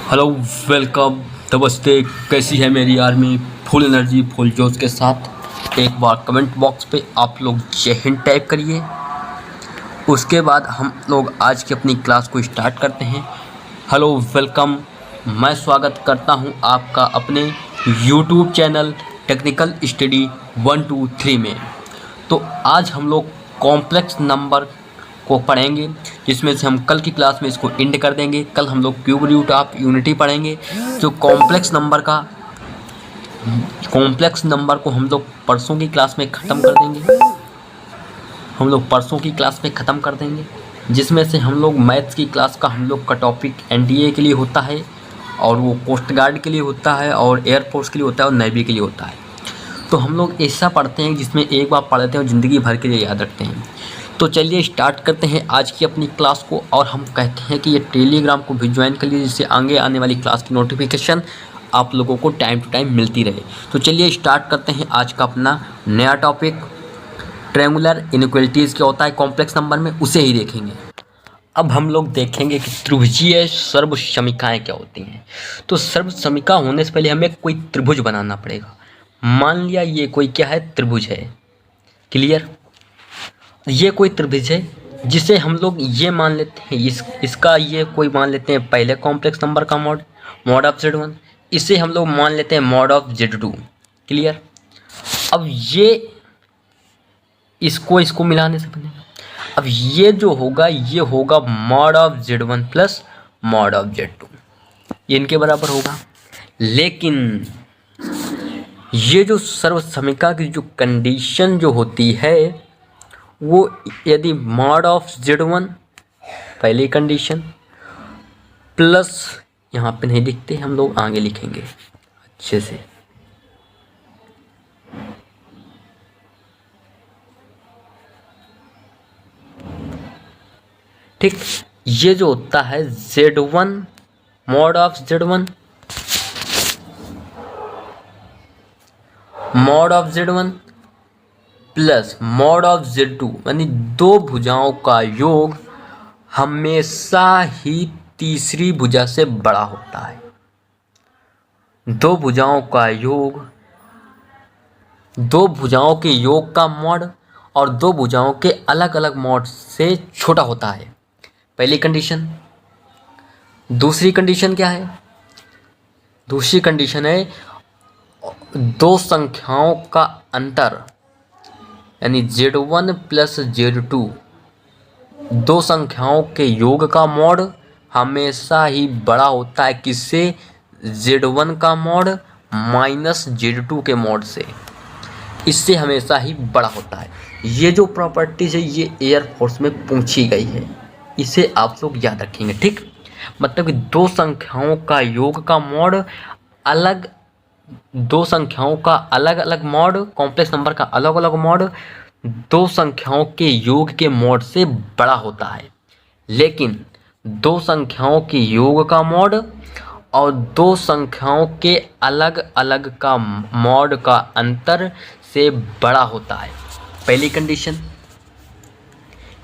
Hello, welcome, नमस्ते। कैसी है मेरी आर्मी? फुल एनर्जी फुल जोश के साथ एक बार कमेंट बॉक्स पे आप लोग जय हिंद टाइप करिए। उसके बाद हम लोग आज की अपनी क्लास को स्टार्ट करते हैं। Hello, welcome. मैं स्वागत करता हूं आपका अपने यूट्यूब चैनल टेक्निकल स्टडी 123 में। तो आज हम लोग कॉम्प्लेक्स नंबर को पढ़ेंगे, जिसमें से हम कल की क्लास में इसको एंड कर देंगे। कल हम लोग क्यूब रूट ऑफ यूनिटी पढ़ेंगे। जो कॉम्प्लेक्स नंबर को हम लोग परसों की क्लास में ख़त्म कर देंगे। जिसमें से हम लोग मैथ्स की क्लास का हम लोग का टॉपिक एनडीए के लिए होता है, और वो कोस्ट गार्ड के लिए होता है, और एयरफोर्स के लिए होता है, और नेवी के लिए होता है। तो हम लोग ऐसा पढ़ते हैं जिसमें एक बार पढ़ते हैं और ज़िंदगी भर के लिए याद रखते हैं। तो चलिए स्टार्ट करते हैं आज की अपनी क्लास को। और हम कहते हैं कि ये टेलीग्राम को भी ज्वाइन कर लीजिए, जिससे आगे आने वाली क्लास की नोटिफिकेशन आप लोगों को टाइम टू टाइम मिलती रहे। तो चलिए स्टार्ट करते हैं आज का अपना नया टॉपिक। ट्रायंगुलर इनइक्वालिटीज़ क्या होता है कॉम्प्लेक्स नंबर में, उसे ही देखेंगे। अब हम लोग देखेंगे कि त्रिभुजीय सर्वसमीकाएँ क्या होती हैं। तो सर्वसमीका होने से पहले हमें कोई त्रिभुज बनाना पड़ेगा। मान लिया ये कोई क्या है, त्रिभुज है। क्लियर? ये कोई त्रिभुज है जिसे हम लोग ये मान लेते हैं, इसका ये कोई मान लेते हैं पहले कॉम्प्लेक्स नंबर का मॉड ऑफ Z1। इसे हम लोग मान लेते हैं मॉड ऑफ Z2। क्लियर? अब ये इसको मिलाने से बनेगा। अब ये जो होगा ये होगा mod of Z1 plus mod of Z2, ये इनके बराबर होगा। लेकिन ये जो सर्वसमीका की जो कंडीशन जो होती है, वो यदि मॉड ऑफ Z1 पहली कंडीशन प्लस, यहाँ पे नहीं लिखते, हम लोग आगे लिखेंगे अच्छे से। ठीक, ये जो होता है Z1 mod of Z1 plus mod of Z2, यानी दो भुजाओं का योग हमेशा ही तीसरी भुजा से बड़ा होता है। दो भुजाओं के योग का मॉड और दो भुजाओं के अलग अलग मॉड से छोटा होता है, पहली कंडीशन। दूसरी कंडीशन क्या है? दूसरी कंडीशन है दो संख्याओं का अंतर, यानी Z1 प्लस Z2, दो संख्याओं के योग का मॉड हमेशा ही बड़ा होता है किससे? Z1 का मॉड माइनस Z2 के मॉड से, इससे हमेशा ही बड़ा होता है। ये जो प्रॉपर्टीज है ये एयरफोर्स में पूछी गई है, इसे आप लोग याद रखेंगे। ठीक, मतलब कि दो संख्याओं का योग का मॉड अलग, दो संख्याओं का अलग अलग मॉड, कॉम्प्लेक्स नंबर का अलग अलग मॉड दो संख्याओं के योग के मॉड से बड़ा होता है। लेकिन दो संख्याओं के योग का मॉड और दो संख्याओं के अलग अलग का मॉड का अंतर से बड़ा होता है, पहली कंडीशन।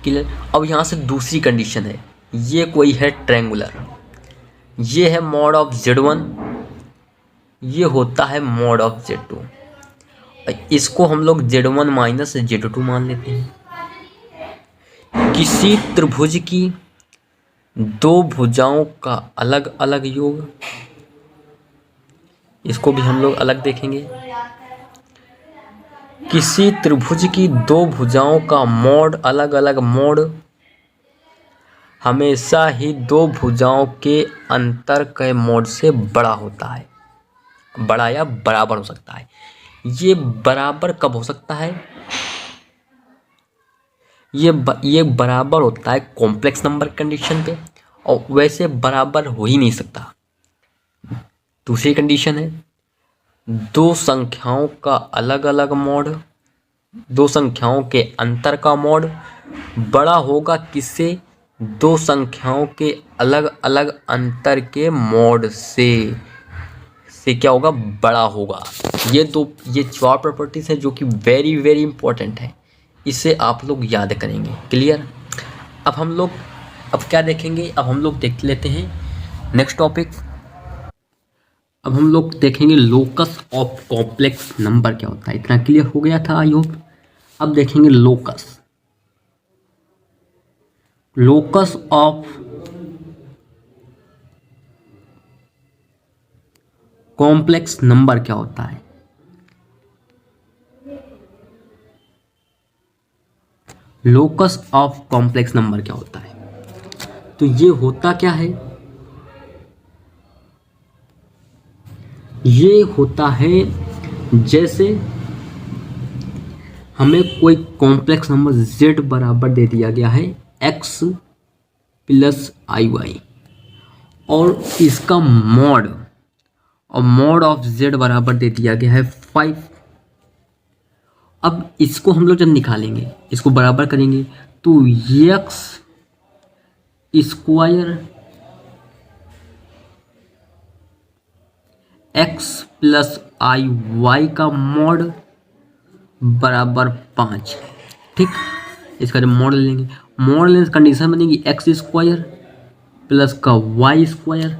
क्लियर? अब यहाँ से दूसरी कंडीशन है, ये कोई है ट्रायंगुलर, ये है मॉड ऑफ Z1, ये होता है मॉड ऑफ Z2। इसको हम लोग Z1 माइनस Z2 मान लेते हैं। किसी त्रिभुज की दो भुजाओं का अलग अलग योग, इसको भी हम लोग अलग देखेंगे। किसी त्रिभुज की दो भुजाओं का मॉड अलग अलग मॉड हमेशा ही दो भुजाओं के अंतर के मॉड से बड़ा होता है, बड़ा या बराबर हो सकता है। ये बराबर कब हो सकता है? ये बराबर होता है कॉम्प्लेक्स नंबर कंडीशन पे, और वैसे बराबर हो ही नहीं सकता। दूसरी कंडीशन है दो संख्याओं का अलग अलग मॉड, दो संख्याओं के अंतर का मॉड बड़ा होगा किससे? दो संख्याओं के अलग अलग अंतर के मॉड से क्या होगा? बड़ा होगा। ये चार प्रॉपर्टीज है जो कि वेरी वेरी इंपॉर्टेंट है, इसे आप लोग याद करेंगे। क्लियर? अब हम लोग क्या देखेंगे? अब हम लोग देख लेते हैं नेक्स्ट टॉपिक, अब हम लोग देखेंगे लोकस ऑफ कॉम्प्लेक्स नंबर क्या होता है। इतना क्लियर हो गया था आई होप। अब देखेंगे लोकस ऑफ कॉम्प्लेक्स नंबर क्या होता है। लोकस ऑफ कॉम्प्लेक्स नंबर क्या होता है, तो ये होता क्या है, ये होता है जैसे हमें कोई कॉम्प्लेक्स नंबर z बराबर दे दिया गया है x प्लस आई वाई, और इसका मॉड और मॉड ऑफ z बराबर दे दिया गया है 5। अब इसको हम लोग जब निकालेंगे, इसको बराबर करेंगे, तो x स्क्वायर x प्लस आई वाई का मॉड बराबर 5। ठीक, इसका जब मॉड लेंगे, मॉड लेने से कंडीशन बनेगी एक्स स्क्वायर प्लस का वाई स्क्वायर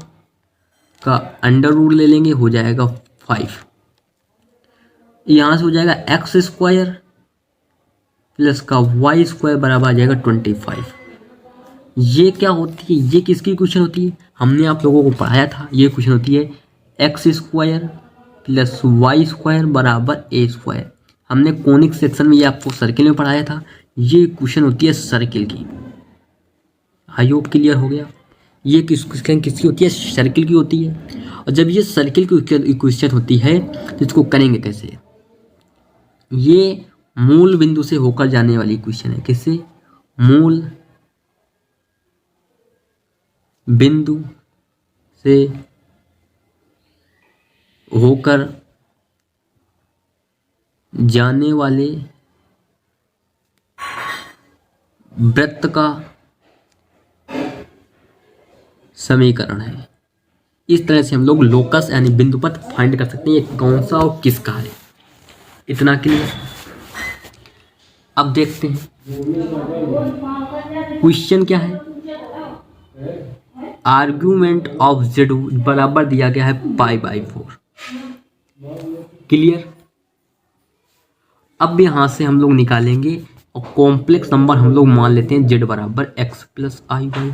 का अंडर रूट ले लेंगे, हो जाएगा 5। यहाँ से हो जाएगा एक्स स्क्वायर प्लस का वाई स्क्वायर बराबर आ जाएगा 25। ये क्या होती है, ये किसकी क्वेश्चन होती है, हमने आप लोगों को पढ़ाया था। ये क्वेश्चन होती है X square plus Y square बराबर ए स्क्वायर। हमने कोनिक सेक्शन में ये आपको सर्किल में पढ़ाया था। ये क्वेश्चन होती है सर्किल की। आई होप क्लियर हो गया। ये किसकी होती है, सर्किल की होती है। और जब ये सर्किल की क्वेश्चन होती है तो इसको करेंगे कैसे, ये मूल बिंदु से होकर जाने वाली क्वेश्चन है। किससे, मूल बिंदु से होकर जाने वाले वृत्त का समीकरण है। इस तरह से हम लोग लोकस यानी बिंदु पथ फाइंड कर सकते हैं ये कौन सा और किसका है। इतना क्लियर। अब देखते हैं क्वेश्चन क्या है। आर्ग्यूमेंट ऑफ z बराबर दिया गया है π/4। क्लियर। अब यहाँ से हम लोग निकालेंगे और कॉम्प्लेक्स नंबर हम लोग मान लेते हैं z बराबर x प्लस आई वाई।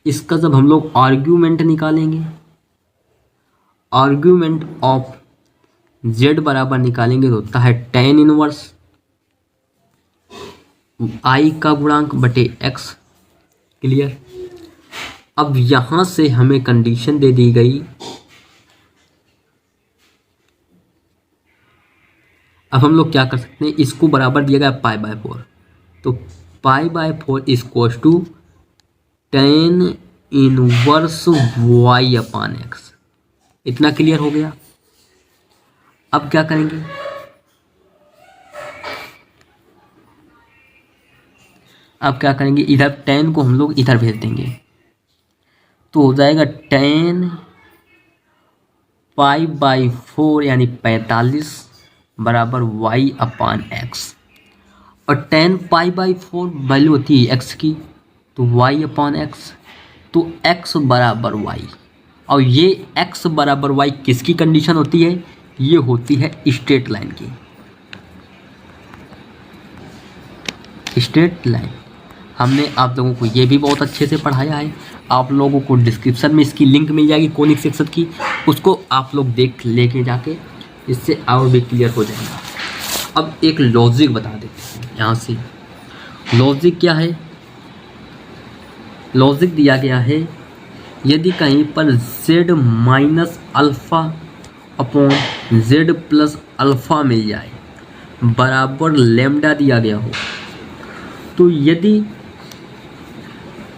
इसका जब हम लोग आर्ग्यूमेंट निकालेंगे, आर्ग्यूमेंट ऑफ z बराबर निकालेंगे तो होता है tan इनवर्स i का गुणांक बटे x। क्लियर। अब यहाँ से हमें कंडीशन दे दी गई, अब हम लोग क्या कर सकते हैं, इसको बराबर दिया गया π/4, तो π/4 equals to tan inverse y upon x। इतना क्लियर हो गया। अब क्या करेंगे, अब क्या करेंगे, इधर tan को हम लोग इधर भेज देंगे तो हो जाएगा tan π/4 यानी 45 बराबर y अपान x। और tan π/4 वैल्यू होती है x की, तो y अपान x, तो x बराबर y। और ये x बराबर y किसकी कंडीशन होती है, ये होती है स्ट्रेट लाइन की। स्ट्रेट लाइन हमने आप लोगों को ये भी बहुत अच्छे से पढ़ाया है। आप लोगों को डिस्क्रिप्शन में इसकी लिंक मिल जाएगी कोनिक सेक्शन की, उसको आप लोग देख लेके जाके, इससे और भी क्लियर हो जाएगा। अब एक लॉजिक बता देते हैं यहाँ से। लॉजिक क्या है, लॉजिक दिया गया है यदि कहीं पर z minus alpha upon z plus alpha मिल जाए बराबर लैम्डा दिया गया हो, तो यदि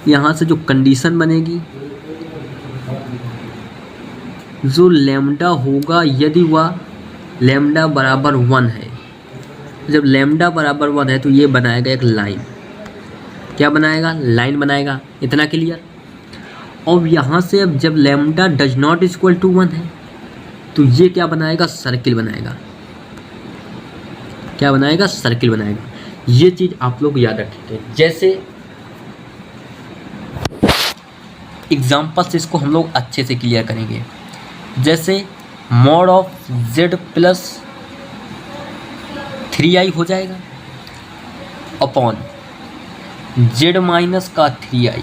यहाँ से जो कंडीशन बनेगी, जो लैम्डा होगा यदि वह लैम्डा बराबर 1 है, जब लैम्डा बराबर 1 है तो ये बनाएगा एक लाइन। क्या बनाएगा, लाइन बनाएगा। इतना क्लियर। और यहाँ से अब जब lambda does not equal to 1 है तो ये क्या बनाएगा, सर्किल बनाएगा। क्या बनाएगा, सर्किल बनाएगा। ये चीज़ आप लोग याद रखेंगे। जैसे एग्जाम्पल से इसको हम लोग अच्छे से क्लियर करेंगे। जैसे mod of z plus 3i हो जाएगा अपॉन z माइनस का 3i,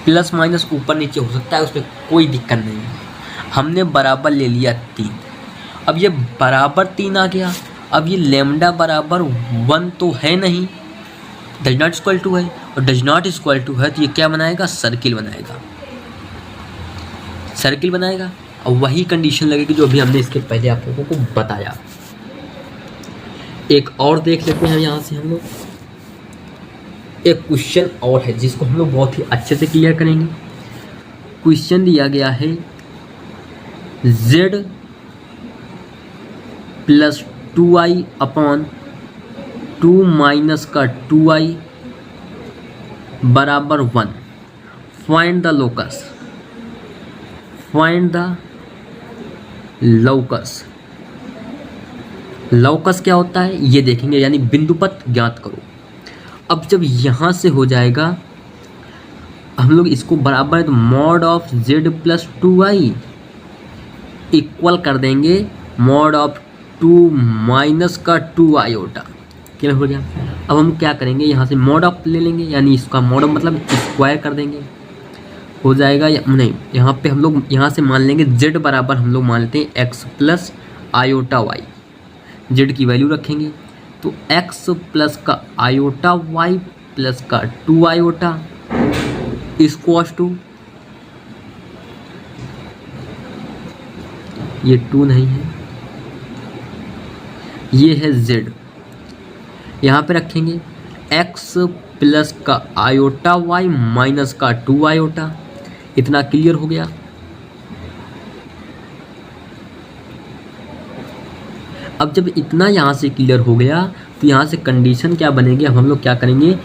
प्लस माइनस ऊपर नीचे हो सकता है, उसमें कोई दिक्कत नहीं है। हमने बराबर ले लिया 3। अब ये बराबर 3 आ गया। अब ये लेमडा बराबर 1 तो है नहीं, डज नॉट इक्वल टू है, और डज नॉट इक्वल टू है तो ये क्या बनाएगा, सर्किल बनाएगा, सर्किल बनाएगा। और वही कंडीशन लगेगी जो अभी हमने इसके पहले आप लोगों को बताया। एक और देख लेते हैं यहाँ से हम लोग, एक क्वेश्चन और है जिसको हम लोग बहुत ही अच्छे से क्लियर करेंगे। क्वेश्चन दिया गया है z plus 2i upon 2 minus का 2i बराबर 1। Find the locus, find the locus. Locus क्या होता है ये देखेंगे, यानी बिंदुपत ज्ञात करो। अब जब यहाँ से हो जाएगा हम लोग इसको बराबर है तो mod of z plus 2i equal कर देंगे मॉड ऑफ 2 माइनस का 2 आयोटा। क्या हो गया। अब हम क्या करेंगे, यहाँ से मॉड ऑफ ले लेंगे, यानी इसका मॉड ऑफ मतलब स्क्वायर कर देंगे, हो जाएगा या नहीं। यहाँ पे हम लोग यहाँ से मान लेंगे z बराबर हम लोग मान लेते हैं x plus iota y, z की वैल्यू रखेंगे तो x प्लस का आयोटा y प्लस का 2 आयोटा इक्वल्स टू, ये 2 नहीं है, ये है z। यहाँ पे रखेंगे x प्लस का आयोटा y माइनस का 2 आयोटा। इतना क्लियर हो गया। अब जब इतना यहाँ से क्लियर हो गया तो यहाँ से कंडीशन क्या बनेगी, अब हम लोग क्या करेंगे,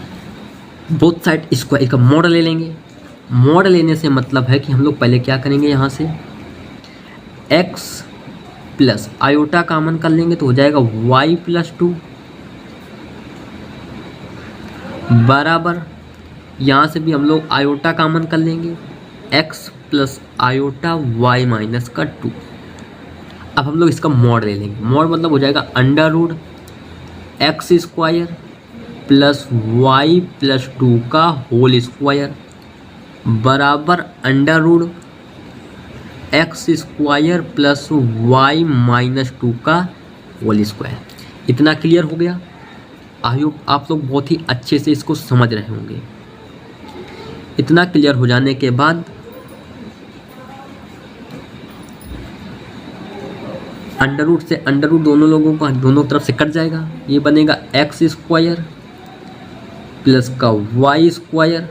बोथ साइड स्क्वायर का मॉड ले लेंगे। मॉड लेने से मतलब है कि हम लोग पहले क्या करेंगे, यहाँ से x प्लस आयोटा कॉमन कर लेंगे तो हो जाएगा y प्लस 2 बराबर, यहाँ से भी हम लोग आयोटा कॉमन कर लेंगे x plus iota y minus का 2। अब हम लोग इसका मॉड ले लेंगे। मॉड मतलब हो जाएगा under root X square plus Y plus 2 का होल स्क्वायर बराबर under root X square plus Y minus 2 का होल स्क्वायर। इतना क्लियर हो गया। आई होप आप लोग बहुत ही अच्छे से इसको समझ रहे होंगे। इतना क्लियर हो जाने के बाद अंडर रूट से अंडर रूट दोनों लोगों का दोनों तरफ से कट जाएगा, ये बनेगा एक्स स्क्वायर प्लस का वाई स्क्वायर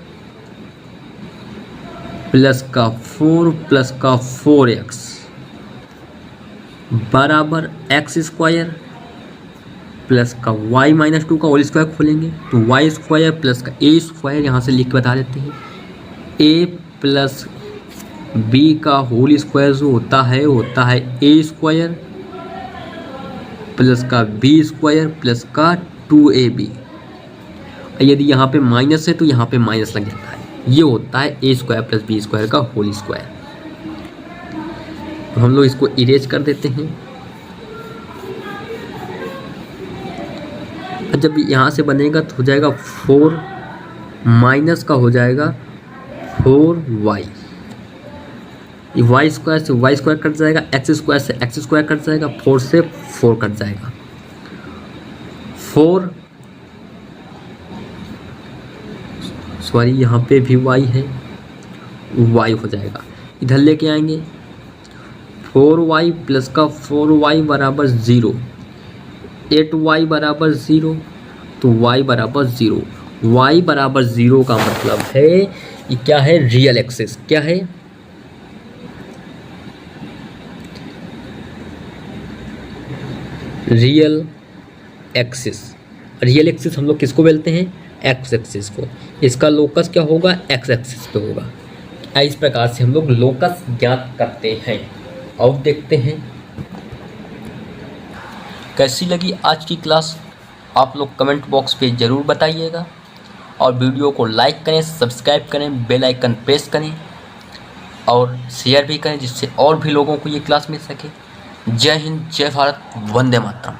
प्लस का 4 प्लस का 4x बराबर एक्स स्क्वायर प्लस का y माइनस 2 का होल स्क्वायर खोलेंगे तो y स्क्वायर प्लस का a स्क्वायर, यहाँ से लिख के बता देते हैं a प्लस b का होल स्क्वायर जो होता है a स्क्वायर प्लस का b स्क्वायर प्लस का 2ab। यदि यहाँ पे माइनस है तो यहाँ पे माइनस लग जाता है, ये होता है a square plus b square का होल स्क्वायर। तो हम लोग इसको इरेज कर देते हैं। जब यहाँ से बनेगा तो हो जाएगा 4 माइनस का हो जाएगा 4y, वाई स्क्वायर से वाई स्क्वायर कट जाएगा, एक्स स्क्वायर से एक्स स्क्वायर कट जाएगा, 4 से 4 कट जाएगा, 4 सॉरी यहाँ पे भी y है, y हो जाएगा। इधर लेके आएंगे 4y प्लस का 4y बराबर 0, 8y बराबर 0 तो y बराबर 0। y बराबर 0 का मतलब है ये क्या है, रियल एक्सिस। क्या है, रियल एक्सिस। रियल एक्सिस हम लोग किसको बोलते हैं, एक्स एक्सिस को। इसका लोकस क्या होगा, एक्स एक्सिस पे होगा। इस प्रकार से हम लोग लोकस ज्ञात करते हैं। और देखते हैं कैसी लगी आज की क्लास, आप लोग कमेंट बॉक्स पे ज़रूर बताइएगा। और वीडियो को लाइक करें, सब्सक्राइब करें, बेल आइकन प्रेस करें और शेयर भी करें जिससे और भी लोगों को ये क्लास मिल सके। जय हिंद, जय भारत, वंदे मातरम।